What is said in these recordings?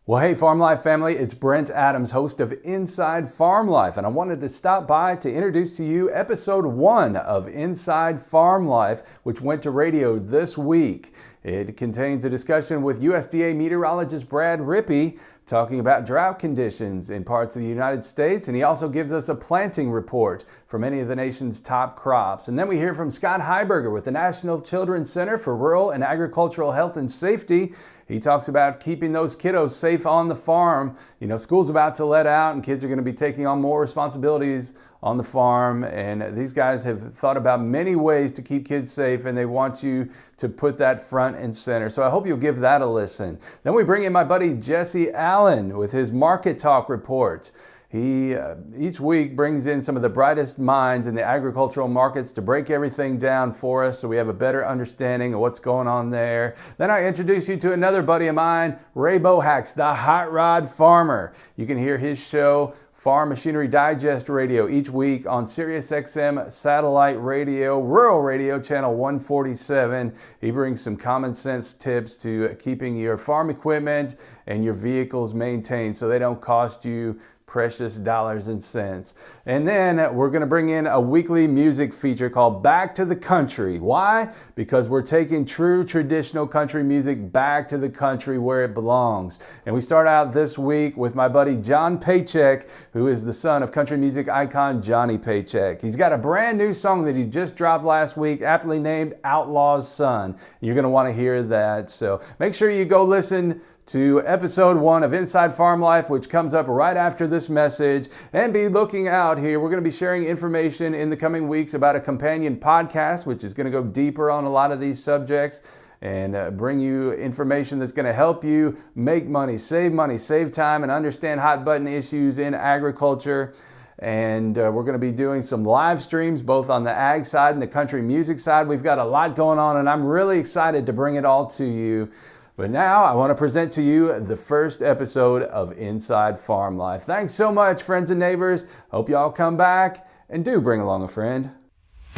Well, hey, Farm Life family, it's Brent Adams, host of Inside Farm Life, and I wanted to stop by to introduce to you episode 1 of Inside Farm Life, which went to radio this week. It contains a discussion with USDA Meteorologist Brad Rippey talking about drought conditions in parts of the United States, and he also gives us a planting report for many of the nation's top crops. And then we hear from Scott Heiberger with the National Children's Center for Rural and Agricultural Health and Safety. He talks about keeping those kiddos safe on the farm. You know, school's about to let out and kids are going to be taking on more responsibilities on the farm, and these guys have thought about many ways to keep kids safe, and they want you to put that front and center. So I hope you'll give that a listen. Then we bring in my buddy Jesse Allen with his Market Talk report. He each week brings in some of the brightest minds in the agricultural markets to break everything down for us so we have a better understanding of what's going on there. Then I introduce you to another buddy of mine, Ray Bohacz, the hot rod farmer. You can hear his show, Farm Machinery Digest Radio, each week on SiriusXM Satellite Radio, Rural Radio, Channel 147. He brings some common sense tips to keeping your farm equipment and your vehicles maintained so they don't cost you precious dollars and cents. And then we're going to bring in a weekly music feature called Back to the Country. Why? Because we're taking true traditional country music back to the country where it belongs. And we start out this week with my buddy John Paycheck, who is the son of country music icon Johnny Paycheck. He's got a brand new song that he just dropped last week, aptly named Outlaw's Son. You're going to want to hear that. So make sure you go listen to episode 1 of Inside Farm Life, which comes up right after this message. And be looking out here. We're going to be sharing information in the coming weeks about a companion podcast, which is going to go deeper on a lot of these subjects and bring you information that's going to help you make money, save time, and understand hot button issues in agriculture. And we're going to be doing some live streams both on the ag side and the country music side. We've got a lot going on, and I'm really excited to bring it all to you. But now I want to present to you the first episode of Inside Farm Life. Thanks so much, friends and neighbors. Hope y'all come back and do bring along a friend.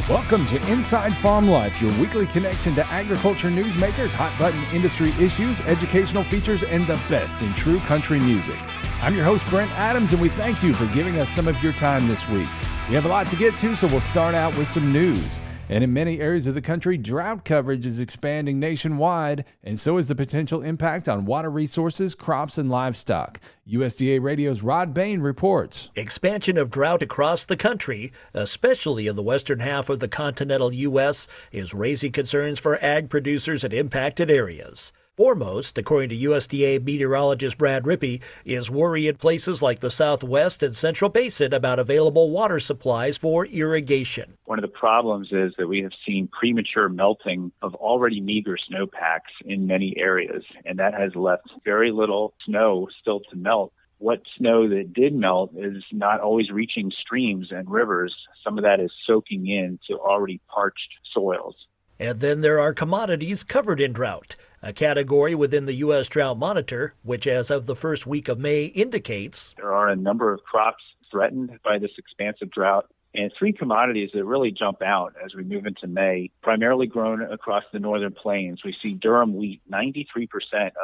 Welcome to Inside Farm Life, your weekly connection to agriculture newsmakers, hot button industry issues, educational features, and the best in true country music. I'm your host, Brent Adams, and we thank you for giving us some of your time this week. We have a lot to get to, so we'll start out with some news. And in many areas of the country, drought coverage is expanding nationwide, and so is the potential impact on water resources, crops, and livestock. USDA Radio's Rod Bain reports. Expansion of drought across the country, especially in the western half of the continental U.S., is raising concerns for ag producers in impacted areas. Foremost, according to USDA Meteorologist Brad Rippey, is worry in places like the Southwest and Central Basin about available water supplies for irrigation. One of the problems is that we have seen premature melting of already meager snowpacks in many areas, and that has left very little snow still to melt. What snow that did melt is not always reaching streams and rivers. Some of that is soaking into already parched soils. And then there are commodities covered in drought, a category within the U.S. Drought Monitor, which as of the first week of May indicates there are a number of crops threatened by this expansive drought, and 3 commodities that really jump out as we move into May, primarily grown across the northern plains. We see durum wheat, 93%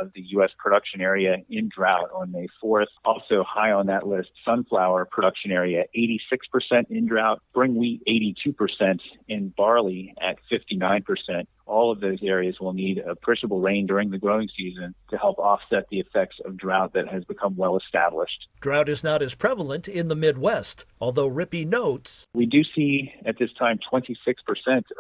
of the U.S. production area in drought on May 4th. Also high on that list, sunflower production area, 86% in drought, spring wheat, 82%, and barley at 59%. All of those areas will need appreciable rain during the growing season to help offset the effects of drought that has become well established. Drought is not as prevalent in the Midwest, although Rippey notes we do see at this time 26%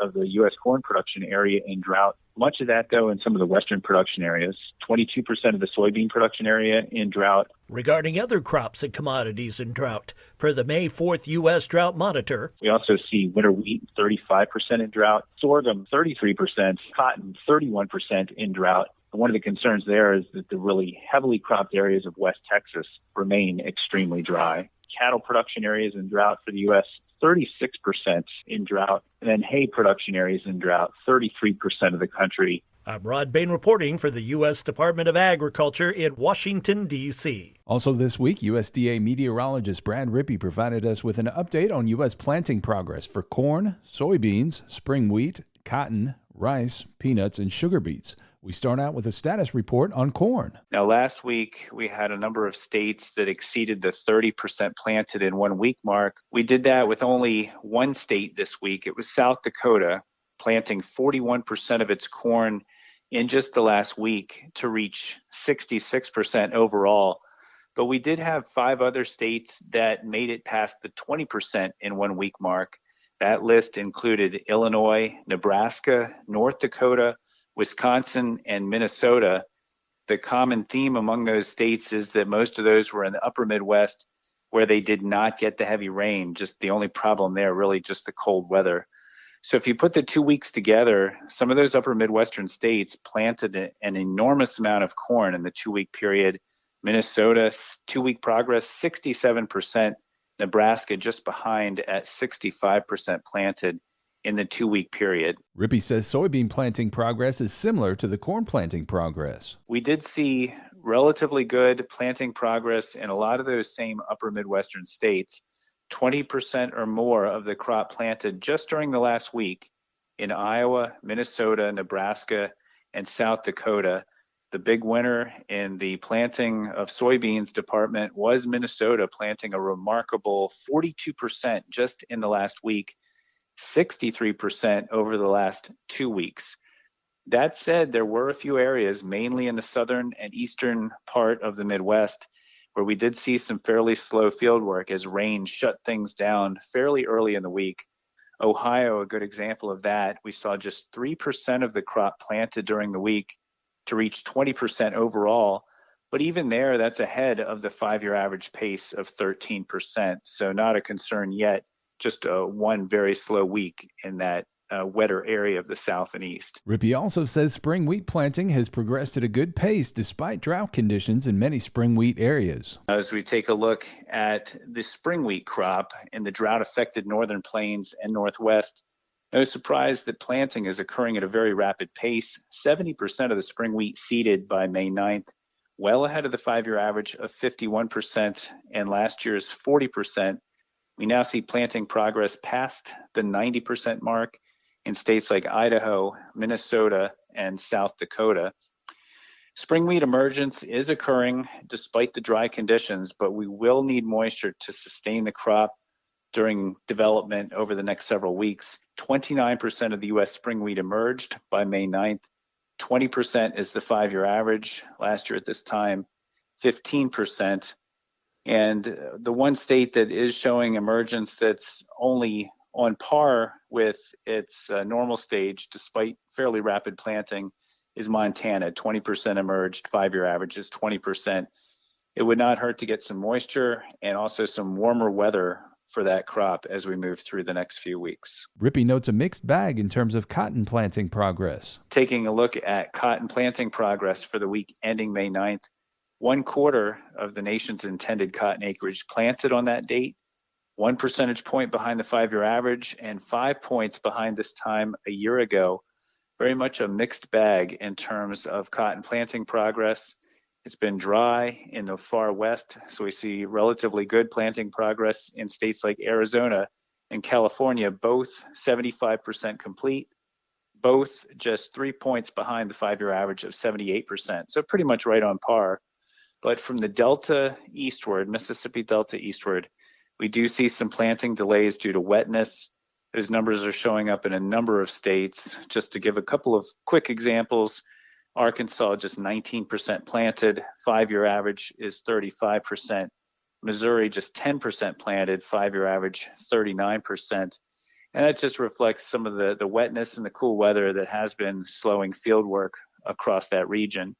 of the U.S. corn production area in drought. Much of that, though, in some of the western production areas, 22% of the soybean production area in drought. Regarding other crops and commodities in drought, per the May 4th U.S. Drought Monitor, we also see winter wheat, 35% in drought, sorghum, 33%, cotton, 31% in drought. And one of the concerns there is that the really heavily cropped areas of West Texas remain extremely dry. Cattle production areas in drought for the U.S., 36% in drought, and then hay production areas in drought, 33% of the country. I'm Rod Bain reporting for the U.S. Department of Agriculture in Washington, D.C. Also this week, USDA Meteorologist Brad Rippey provided us with an update on U.S. planting progress for corn, soybeans, spring wheat, cotton, rice, peanuts, and sugar beets. We start out with a status report on corn. Now, last week, we had a number of states that exceeded the 30% planted in 1 week mark. We did that with only one state this week. It was South Dakota, planting 41% of its corn in just the last week to reach 66% overall. But we did have 5 other states that made it past the 20% in 1 week mark. That list included Illinois, Nebraska, North Dakota, Wisconsin, and Minnesota. The common theme among those states is that most of those were in the upper Midwest where they did not get the heavy rain. Just the only problem there, really just the cold weather. So if you put the 2 weeks together, some of those upper Midwestern states planted an enormous amount of corn in the 2 week period. Minnesota, 2 week progress, 67%. Nebraska just behind at 65% planted in the 2 week period. Rippey says soybean planting progress is similar to the corn planting progress. We did see relatively good planting progress in a lot of those same upper Midwestern states. 20% or more of the crop planted just during the last week in Iowa, Minnesota, Nebraska, and South Dakota. The big winner in the planting of soybeans department was Minnesota, planting a remarkable 42% just in the last week, 63% over the last 2 weeks. That said, there were a few areas, mainly in the southern and eastern part of the Midwest, where we did see some fairly slow field work as rain shut things down fairly early in the week. Ohio, a good example of that. We saw just 3% of the crop planted during the week to reach 20% overall. But even there, that's ahead of the 5-year average pace of 13%. So not a concern yet, just one very slow week in that wetter area of the South and East. Rippey also says spring wheat planting has progressed at a good pace despite drought conditions in many spring wheat areas. As we take a look at the spring wheat crop in the drought-affected northern plains and Northwest, no surprise that planting is occurring at a very rapid pace. 70% of the spring wheat seeded by May 9th, well ahead of the 5-year average of 51% and last year's 40%. We now see planting progress past the 90% mark in states like Idaho, Minnesota, and South Dakota. Spring wheat emergence is occurring despite the dry conditions, but we will need moisture to sustain the crop during development over the next several weeks. 29% of the U.S. spring wheat emerged by May 9th. 20% is the 5-year average. Last year at this time, 15%. And the one state that is showing emergence that's only on par with its normal stage, despite fairly rapid planting, is Montana. 20% emerged, 5-year average is 20%. It would not hurt to get some moisture and also some warmer weather for that crop as we move through the next few weeks. Rippey notes a mixed bag in terms of cotton planting progress. Taking a look at cotton planting progress for the week ending May 9th, 1/4 of the nation's intended cotton acreage planted on that date, 1 percentage point behind the 5-year average and 5 points behind this time a year ago. Very much a mixed bag in terms of cotton planting progress. It's been dry in the far west, so we see relatively good planting progress in states like Arizona and California, both 75% complete, both just 3 points behind the 5-year average of 78%, so pretty much right on par. But from the Delta eastward, Mississippi Delta eastward, we do see some planting delays due to wetness. Those numbers are showing up in a number of states. Just to give a couple of quick examples, Arkansas just 19% planted, 5-year average is 35%. Missouri just 10% planted, 5-year average 39%. And that just reflects some of the wetness and the cool weather that has been slowing field work across that region.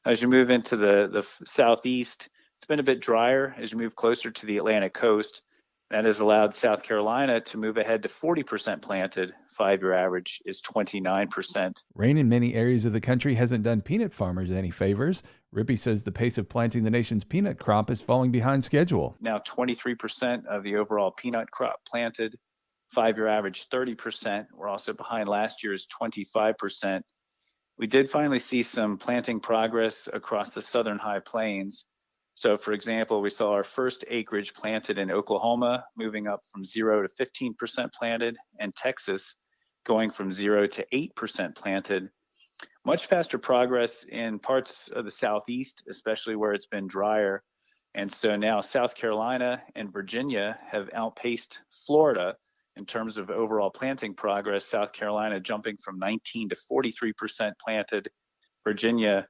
As you move into the southeast, it's been a bit drier as you move closer to the Atlantic coast. That has allowed South Carolina to move ahead to 40% planted. 5-year average is 29%. Rain in many areas of the country hasn't done peanut farmers any favors. Rippey says the pace of planting the nation's peanut crop is falling behind schedule. Now 23% of the overall peanut crop planted. 5-year average 30%. We're also behind last year's 25%. We did finally see some planting progress across the southern high plains. So, for example, we saw our first acreage planted in Oklahoma, moving up from 0 to 15% planted, and Texas going from 0 to 8% planted. Much faster progress in parts of the Southeast, especially where it's been drier. And so now South Carolina and Virginia have outpaced Florida in terms of overall planting progress. South Carolina jumping from 19 to 43% planted, Virginia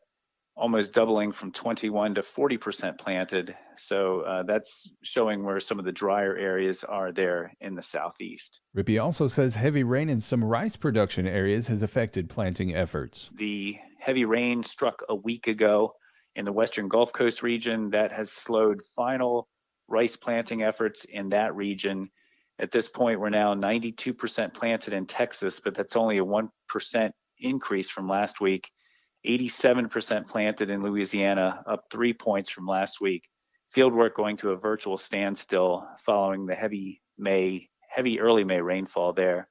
almost doubling from 21 to 40% planted. So that's showing where some of the drier areas are there in the Southeast. Rippey also says heavy rain in some rice production areas has affected planting efforts. The heavy rain struck a week ago in the Western Gulf Coast region. That has slowed final rice planting efforts in that region. At this point, we're now 92% planted in Texas, but that's only a 1% increase from last week. 87% planted in Louisiana, up 3 points from last week. Fieldwork going to a virtual standstill following the heavy early May rainfall there.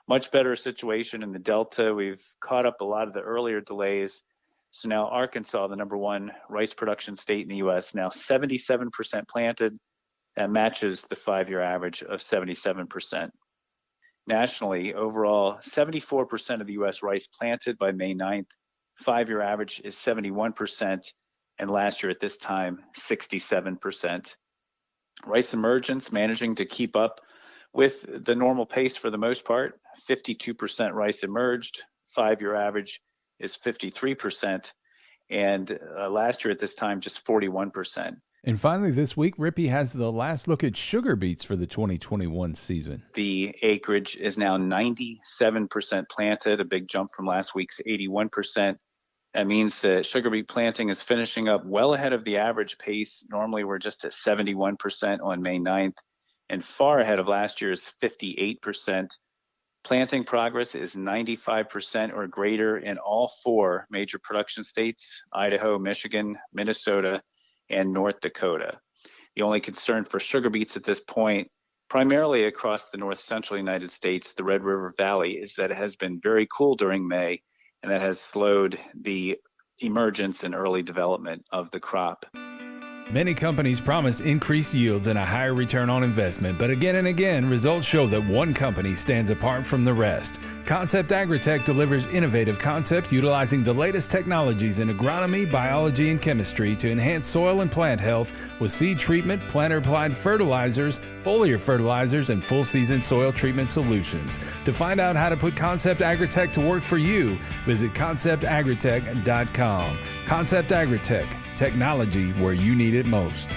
Much better situation in the Delta. We've caught up a lot of the earlier delays. So now Arkansas, the number one rice production state in the U.S., now 77% planted. That matches the 5-year average of 77%. Nationally, overall, 74% of the U.S. rice planted by May 9th. 5-year average is 71%, and last year at this time, 67%. Rice emergence managing to keep up with the normal pace for the most part. 52% rice emerged. 5-year average is 53%, and last year at this time, just 41%. And finally, this week, Rippey has the last look at sugar beets for the 2021 season. The acreage is now 97% planted, a big jump from last week's 81%. That means that sugar beet planting is finishing up well ahead of the average pace. Normally, we're just at 71% on May 9th, and far ahead of last year's 58%. Planting progress is 95% or greater in all 4 major production states: Idaho, Michigan, Minnesota, and North Dakota. The only concern for sugar beets at this point, primarily across the north central United States, the Red River Valley, is that it has been very cool during May, and that has slowed the emergence and early development of the crop. Many companies promise increased yields and a higher return on investment, but again and again, results show that one company stands apart from the rest. Concept Agri-Tek delivers innovative concepts utilizing the latest technologies in agronomy, biology, and chemistry to enhance soil and plant health with seed treatment, planter-applied fertilizers, foliar fertilizers, and full-season soil treatment solutions. To find out how to put Concept Agri-Tek to work for you, visit conceptagritech.com. Concept Agri-Tek. Technology where you need it most.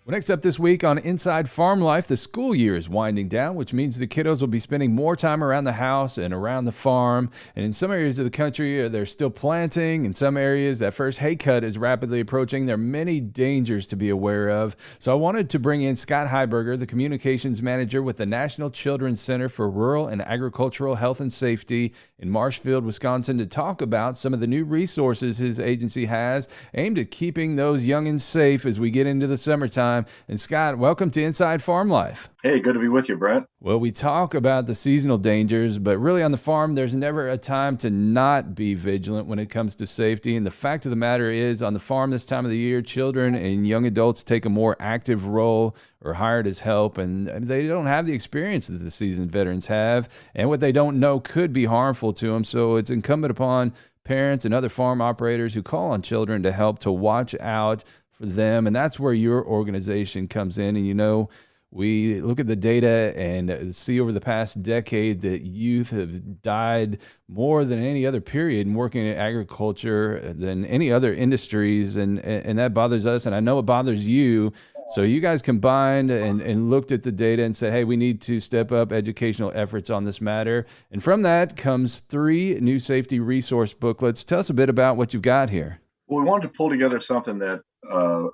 Well, next up this week on Inside Farm Life, the school year is winding down, which means the kiddos will be spending more time around the house and around the farm. And in some areas of the country, they're still planting. In some areas, that first hay cut is rapidly approaching. There are many dangers to be aware of. So I wanted to bring in Scott Heiberger, the communications manager with the National Children's Center for Rural and Agricultural Health and Safety in Marshfield, Wisconsin, to talk about some of the new resources his agency has aimed at keeping those youngins safe as we get into the summertime. And Scott, welcome to Inside Farm Life. Hey, good to be with you, Brent. Well, we talk about the seasonal dangers, but really on the farm, there's never a time to not be vigilant when it comes to safety. And the fact of the matter is, on the farm this time of the year, children and young adults take a more active role or hired as help, and they don't have the experience that the seasoned veterans have, and what they don't know could be harmful to them. So it's incumbent upon parents and other farm operators who call on children to help to watch out for them, and that's where your organization comes in. And you know, we look at the data and see over the past decade that youth have died more than any other period in working in agriculture than any other industries, and that bothers us, and I know it bothers you. So you guys combined and looked at the data and said, hey, we need to step up educational efforts on this matter. And from that comes 3 new safety resource booklets. Tell us a bit about what you've got here. Well, we wanted to pull together something that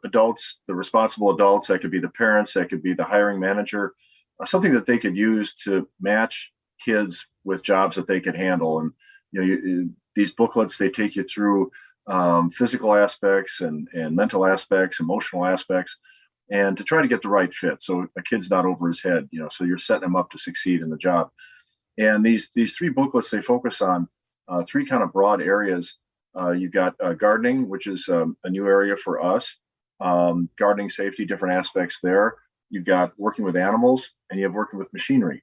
adults, the responsible adults, that could be the parents, that could be the hiring manager, something that they could use to match kids with jobs that they could handle. And these booklets, they take you through physical aspects and mental aspects, emotional aspects, and to try to get the right fit. So a kid's not over his head, so you're setting them up to succeed in the job. And these 3 booklets, they focus on 3 kind of broad areas. You've got gardening, which is a new area for us. Gardening safety, different aspects there. You've got working with animals, and you have working with machinery.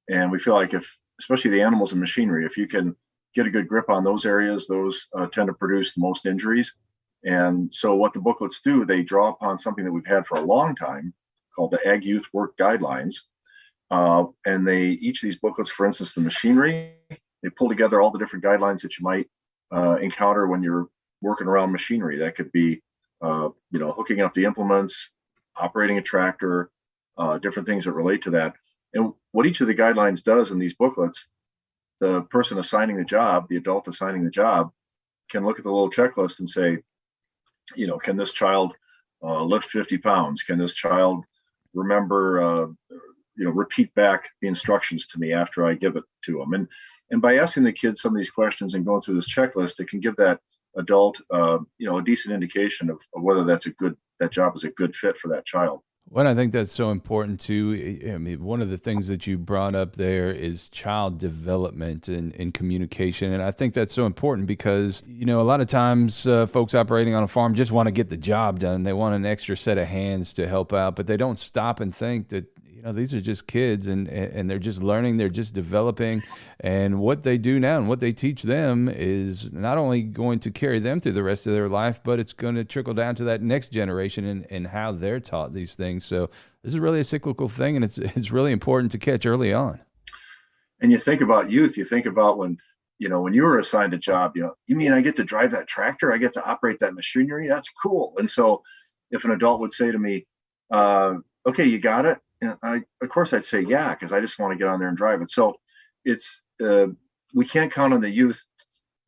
And we feel like especially the animals and machinery, if you can get a good grip on those areas. Those tend to produce the most injuries. And so what the booklets do, they draw upon something that we've had for a long time called the Ag Youth Work Guidelines. And each of these booklets, for instance, the machinery, they pull together all the different guidelines that you might encounter when you're working around machinery. That could be, hooking up the implements, operating a tractor, different things that relate to that. And what each of the guidelines does in these booklets, the person assigning the job, the adult assigning the job, can look at the little checklist and say, can this child lift 50 pounds? Can this child remember, repeat back the instructions to me after I give it to them? And by asking the kids some of these questions and going through this checklist, it can give that adult, a decent indication of whether that job is a good fit for that child. Well, I think that's so important too. I mean, one of the things that you brought up there is child development and communication. And I think that's so important because, a lot of times folks operating on a farm just want to get the job done. They want an extra set of hands to help out, but they don't stop and think that, these are just kids and they're just learning, they're just developing. And what they do now and what they teach them is not only going to carry them through the rest of their life, but it's going to trickle down to that next generation and how they're taught these things. So this is really a cyclical thing, and it's really important to catch early on. And you think about youth, you think about when you were assigned a job, you mean I get to drive that tractor? I get to operate that machinery? That's cool. And so if an adult would say to me, okay, you got it? And of course I'd say, yeah, because I just want to get on there and drive it. So it's, we can't count on the youth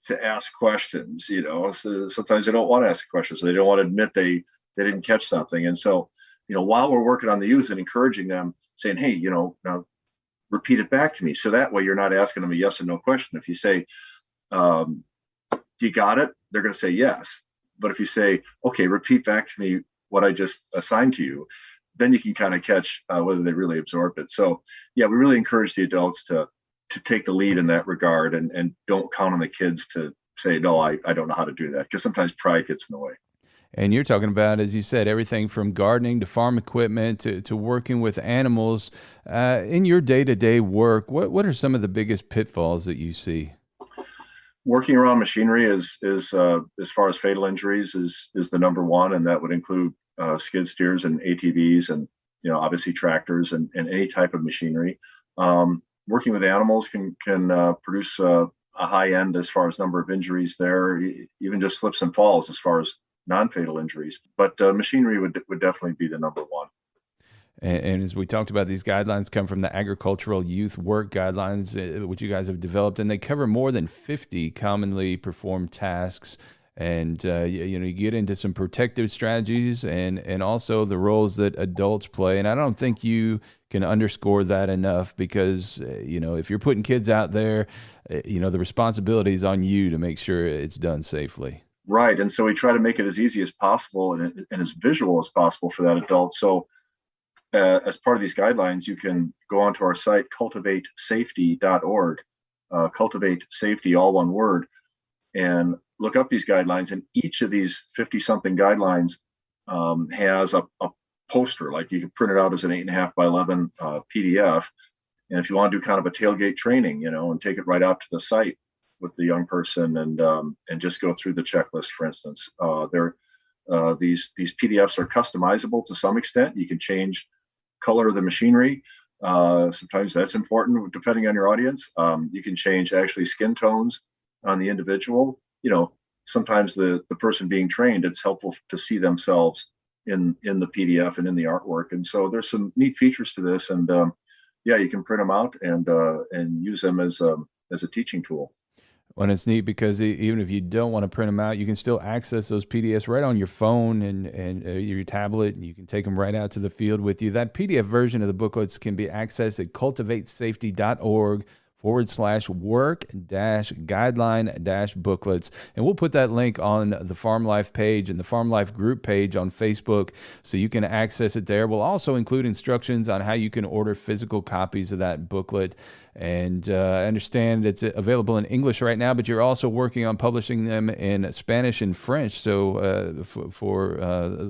to ask questions, so sometimes they don't want to ask questions. They don't want to admit they didn't catch something. And so, while we're working on the youth and encouraging them, saying, hey, now repeat it back to me. So that way you're not asking them a yes or no question. If you say, you got it? They're going to say yes. But if you say, okay, repeat back to me what I just assigned to you, then you can kind of catch whether they really absorbed it. So yeah, we really encourage the adults to take the lead in that regard and don't count on the kids to say, no, I don't know how to do that, because sometimes pride gets in the way. And you're talking about, as you said, everything from gardening to farm equipment to working with animals. In your day-to-day work, what are some of the biggest pitfalls that you see? Working around machinery is as far as fatal injuries is the number one, and that would include skid steers and ATVs and obviously tractors and any type of machinery. Working with animals can produce a high end as far as number of injuries there, even just slips and falls as far as non-fatal injuries. But machinery would definitely be the number one. And as we talked about, these guidelines come from the Agricultural Youth Work Guidelines, which you guys have developed, and they cover more than 50 commonly performed tasks. And, you get into some protective strategies and also the roles that adults play. And I don't think you can underscore that enough because, if you're putting kids out there, the responsibility is on you to make sure it's done safely. Right. And so we try to make it as easy as possible and as visual as possible for that adult. So as part of these guidelines, you can go onto our site, cultivatesafety.org, cultivate safety, all one word, and look up these guidelines. And each of these 50-something guidelines has a poster, like you can print it out as an 8.5 by 11 PDF. And if you want to do kind of a tailgate training, and take it right out to the site with the young person and just go through the checklist, for instance, these PDFs are customizable to some extent. You can change color of the machinery. Sometimes that's important depending on your audience. You can change actually skin tones on the individual. Sometimes the person being trained, it's helpful to see themselves in the PDF and in the artwork. And so there's some neat features to this. And you can print them out and use them as a teaching tool. Well, it's neat because even if you don't want to print them out, you can still access those PDFs right on your phone and your tablet, and you can take them right out to the field with you. That PDF version of the booklets can be accessed at cultivatesafety.org/work-guideline-booklets. And we'll put that link on the Farm Life page and the Farm Life group page on Facebook so you can access it there. We'll also include instructions on how you can order physical copies of that booklet. And I understand it's available in English right now, but you're also working on publishing them in Spanish and French. So for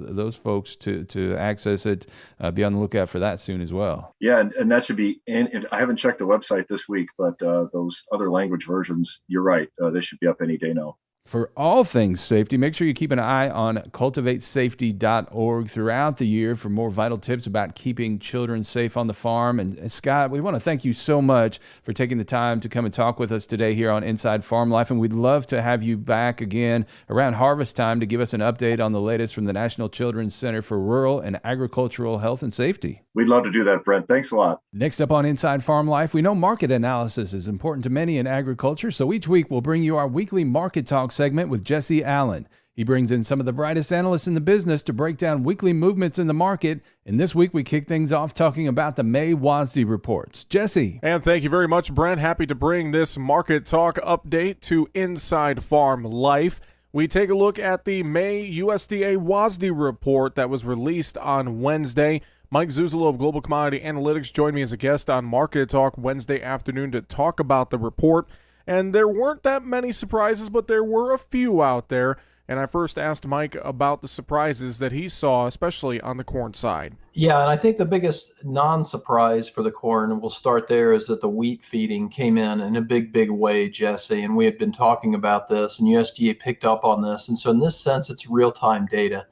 those folks to access it, be on the lookout for that soon as well. Yeah, and that should be in. I haven't checked the website this week, but those other language versions, you're right, they should be up any day now. For all things safety, make sure you keep an eye on cultivatesafety.org throughout the year for more vital tips about keeping children safe on the farm. And Scott, we want to thank you so much for taking the time to come and talk with us today here on Inside Farm Life. And we'd love to have you back again around harvest time to give us an update on the latest from the National Children's Center for Rural and Agricultural Health and Safety. We'd love to do that, Brent. Thanks a lot. Next up on Inside Farm Life, we know market analysis is important to many in agriculture, so each week we'll bring you our weekly Market Talk segment with Jesse Allen. He brings in some of the brightest analysts in the business to break down weekly movements in the market, and this week we kick things off talking about the May WASDE reports. Jesse. And thank you very much, Brent. Happy to bring this Market Talk update to Inside Farm Life. We take a look at the May USDA WASDE report that was released on Wednesday. Mike Zuzolo of Global Commodity Analytics joined me as a guest on Market Talk Wednesday afternoon to talk about the report. And there weren't that many surprises, but there were a few out there. And I first asked Mike about the surprises that he saw, especially on the corn side. Yeah, and I think the biggest non-surprise for the corn, and we'll start there, is that the wheat feeding came in a big way, Jesse. And we had been talking about this, and USDA picked up on this. And so in this sense, it's real-time data.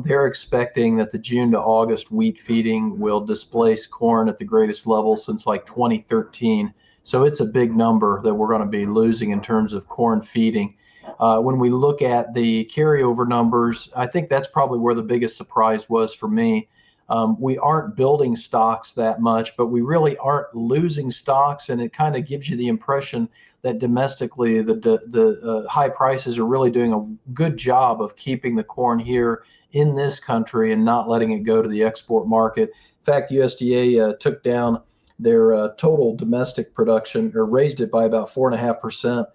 They're expecting that the June to August wheat feeding will displace corn at the greatest level since like 2013. So it's a big number that we're going to be losing in terms of corn feeding. When we look at the carryover numbers, I think that's probably where the biggest surprise was for me. We aren't building stocks that much, but we really aren't losing stocks, and it kind of gives you the impression that domestically the high prices are really doing a good job of keeping the corn here in this country and not letting it go to the export market. In fact, USDA took down their total domestic production, or raised it by about 4.5%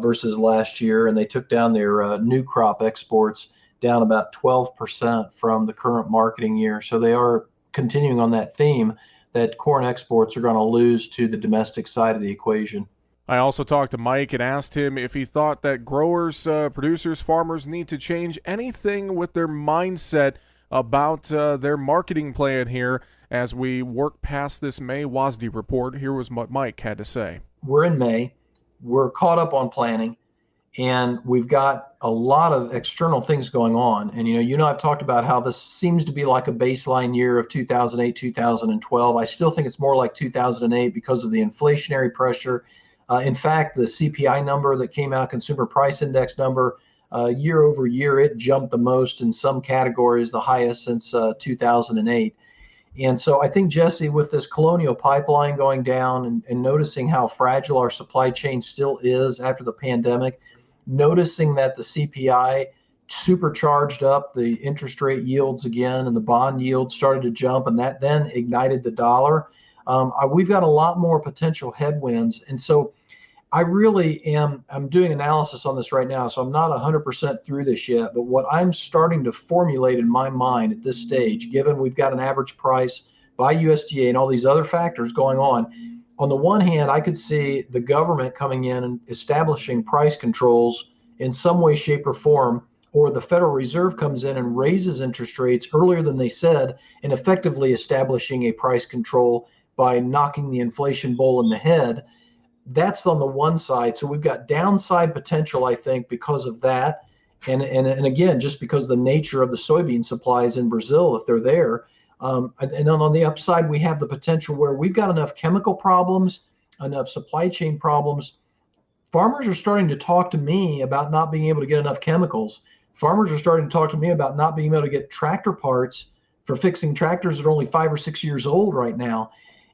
versus last year, and they took down their new crop exports down about 12% from the current marketing year. So they are continuing on that theme that corn exports are going to lose to the domestic side of the equation. I also talked to Mike and asked him if he thought that growers, producers, farmers need to change anything with their mindset about their marketing plan here as we work past this May WASDE report. Here was what Mike had to say. We're in May. We're caught up on planning, and we've got a lot of external things going on. And, you and I have talked about how this seems to be like a baseline year of 2008, 2012. I still think it's more like 2008 because of the inflationary pressure. In fact, the CPI number that came out, Consumer Price Index number, year over year, it jumped the most in some categories, the highest since 2008. And so I think, Jesse, with this Colonial Pipeline going down and noticing how fragile our supply chain still is after the pandemic, noticing that the CPI supercharged up the interest rate yields again and the bond yields started to jump, and that then ignited the dollar. We've got a lot more potential headwinds. And so I really I'm doing analysis on this right now, so I'm not 100% through this yet, but what I'm starting to formulate in my mind at this stage, given we've got an average price by USDA and all these other factors going on the one hand, I could see the government coming in and establishing price controls in some way, shape, or form, or the Federal Reserve comes in and raises interest rates earlier than they said and effectively establishing a price control by knocking the inflation bull in the head. That's on the one side. So we've got downside potential, I think, because of that. And again, just because of the nature of the soybean supplies in Brazil, if they're there. And then on the upside, we have the potential where we've got enough chemical problems, enough supply chain problems. Farmers are starting to talk to me about not being able to get enough chemicals. Farmers are starting to talk to me about not being able to get tractor parts for fixing tractors that are only 5 or 6 years old right now.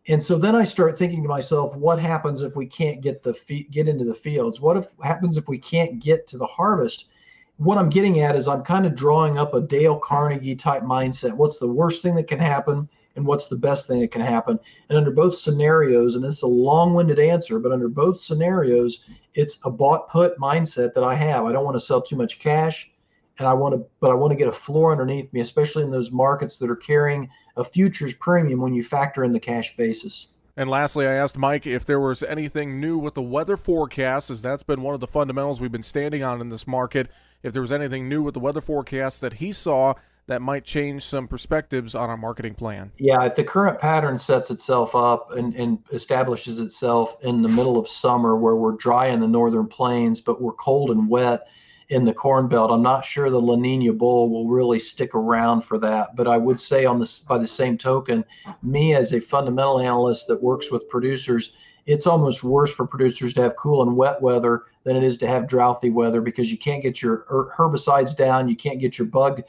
And so then I start thinking to myself, what happens if we can't get into the fields? What happens if we can't get to the harvest? What I'm getting at is I'm kind of drawing up a Dale Carnegie type mindset. What's the worst thing that can happen and what's the best thing that can happen? And under both scenarios, and this is a long-winded answer, but under both scenarios, it's a bought put mindset that I have. I don't want to sell too much cash, but I want to get a floor underneath me, especially in those markets that are carrying a futures premium when you factor in the cash basis. And lastly, I asked Mike if there was anything new with the weather forecast, as that's been one of the fundamentals we've been standing on in this market. If there was anything new with the weather forecast that he saw that might change some perspectives on our marketing plan. Yeah, if the current pattern sets itself up and establishes itself in the middle of summer where we're dry in the northern plains, but we're cold and wet in the Corn Belt, I'm not sure the La Nina bull will really stick around for that. But I would say by the same token, me as a fundamental analyst that works with producers, it's almost worse for producers to have cool and wet weather than it is to have drouthy weather, because you can't get your herbicides down, you can't get your bugs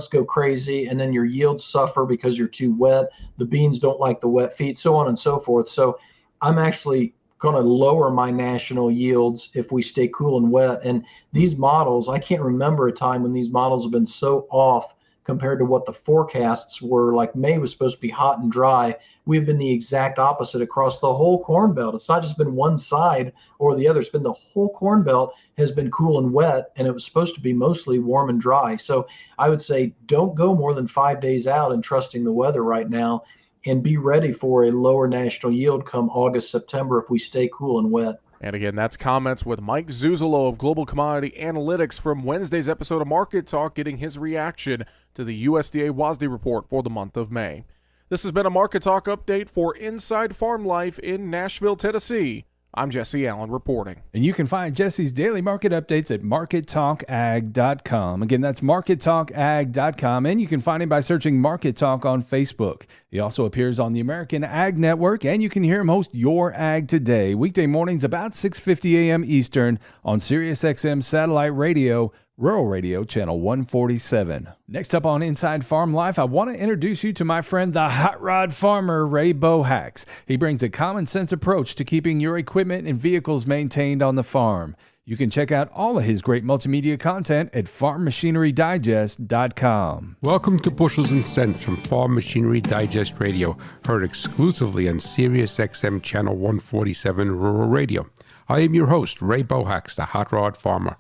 go crazy, and then your yields suffer because you're too wet. The beans don't like the wet feed, so on and so forth. So I'm actually going to lower my national yields if we stay cool and wet. And these models, I can't remember a time when these models have been so off compared to what the forecasts were. Like May was supposed to be hot and dry. We've been the exact opposite across the whole Corn Belt. It's not just been one side or the other. It's been the whole Corn Belt has been cool and wet, and it was supposed to be mostly warm and dry. So I would say don't go more than 5 days out and trusting the weather right now, and be ready for a lower national yield come August, September if we stay cool and wet. And again, that's comments with Mike Zuzolo of Global Commodity Analytics from Wednesday's episode of Market Talk, getting his reaction to the USDA WASDE report for the month of May. This has been a Market Talk update for Inside Farm Life in Nashville, Tennessee. I'm Jesse Allen reporting. And you can find Jesse's daily market updates at markettalkag.com. Again, that's markettalkag.com. And you can find him by searching Market Talk on Facebook. He also appears on the American Ag Network, and you can hear him host Your Ag Today, weekday mornings about 6:50 a.m. Eastern on SiriusXM Satellite Radio, Rural Radio, Channel 147. Next up on Inside Farm Life, I want to introduce you to my friend, the hot rod farmer, Ray Bohacz. He brings a common sense approach to keeping your equipment and vehicles maintained on the farm. You can check out all of his great multimedia content at farmmachinerydigest.com. Welcome to Bushels and Cents from Farm Machinery Digest Radio, heard exclusively on SiriusXM Channel 147 Rural Radio. I am your host, Ray Bohacz, the hot rod farmer.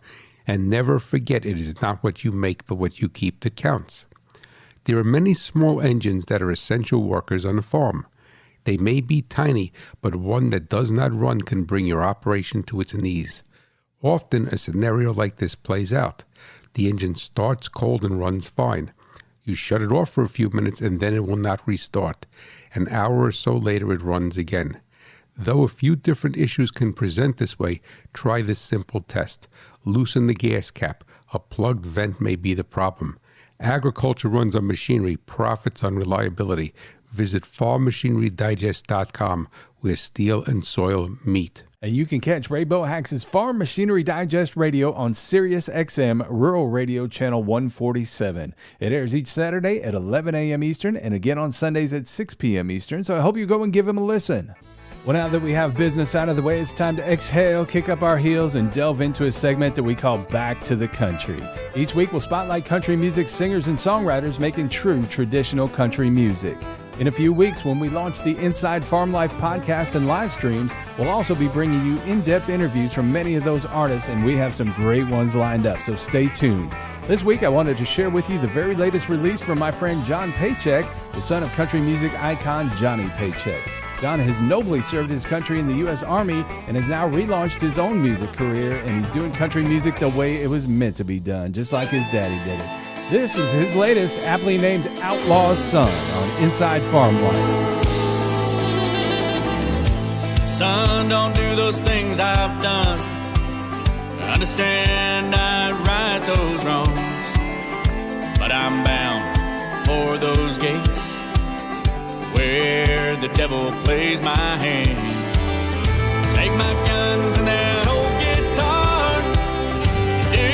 And never forget, it is not what you make, but what you keep that counts. There are many small engines that are essential workers on a farm. They may be tiny, but one that does not run can bring your operation to its knees. Often, a scenario like this plays out. The engine starts cold and runs fine. You shut it off for a few minutes and then it will not restart. An hour or so later, it runs again. Though a few different issues can present this way, try this simple test. Loosen the gas cap. A plugged vent may be the problem. Agriculture runs on machinery, profits on reliability. Visit farmmachinerydigest.com, where steel and soil meet. And you can catch Ray Bohacz's Farm Machinery Digest Radio on SiriusXM Rural Radio Channel 147. It airs each Saturday at 11 a.m. Eastern and again on Sundays at 6 p.m. Eastern, so I hope you go and give him a listen. Well, now that we have business out of the way, it's time to exhale, kick up our heels, and delve into a segment that we call Back to the Country. Each week, we'll spotlight country music singers and songwriters making true traditional country music. In a few weeks, when we launch the Inside Farm Life podcast and live streams, we'll also be bringing you in-depth interviews from many of those artists, and we have some great ones lined up, so stay tuned. This week, I wanted to share with you the very latest release from my friend John Paycheck, the son of country music icon Johnny Paycheck. John has nobly served his country in the U.S. Army and has now relaunched his own music career, and he's doing country music the way it was meant to be done, just like his daddy did it. This is his latest, aptly named Outlaw's Son on Inside Farm Life. Son, don't do those things I've done. I understand I right those wrongs, but I'm bound for those gates where the devil plays my hand. Take my guns and that old guitar, do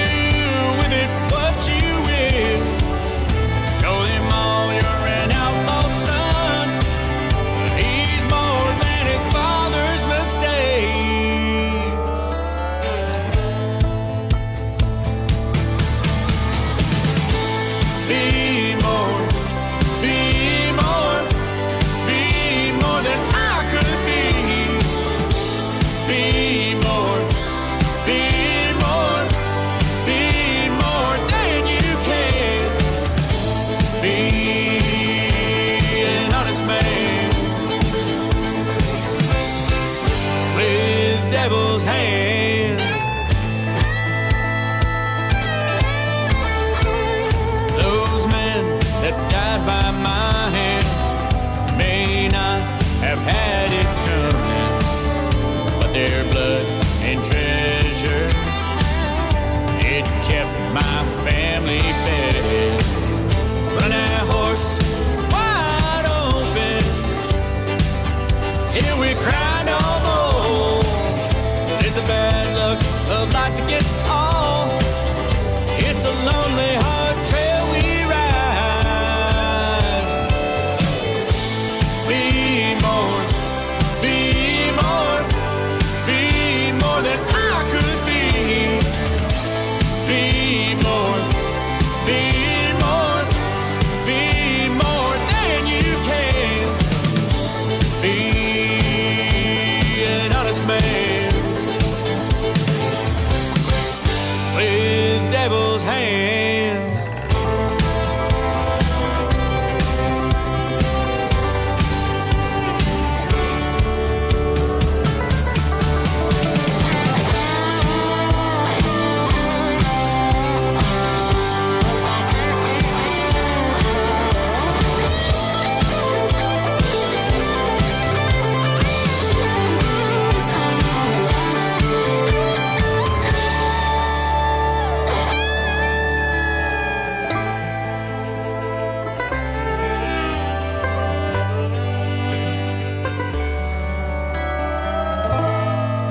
with it what you will. Show them all you're an outlaw son, but he's more than his father's mistakes. Be more, be more, be more than I could be. Be more,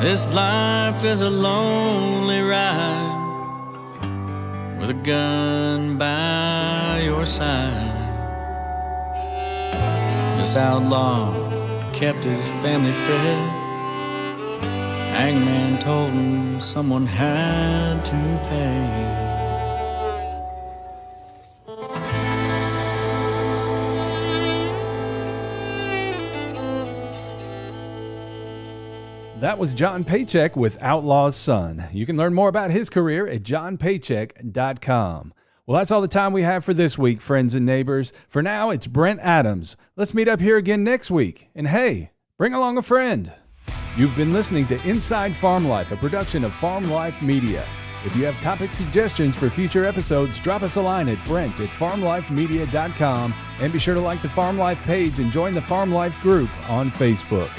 This life is a lonely ride with a gun by your side. This outlaw kept his family fed. Hangman told him someone had to pay. That was John Paycheck with Outlaw's Son. You can learn more about his career at johnpaycheck.com. Well, that's all the time we have for this week, friends and neighbors. For now, it's Brent Adams. Let's meet up here again next week. And hey, bring along a friend. You've been listening to Inside Farm Life, a production of Farm Life Media. If you have topic suggestions for future episodes, drop us a line at brent@farmlifemedia.com, and be sure to like the Farm Life page and join the Farm Life group on Facebook.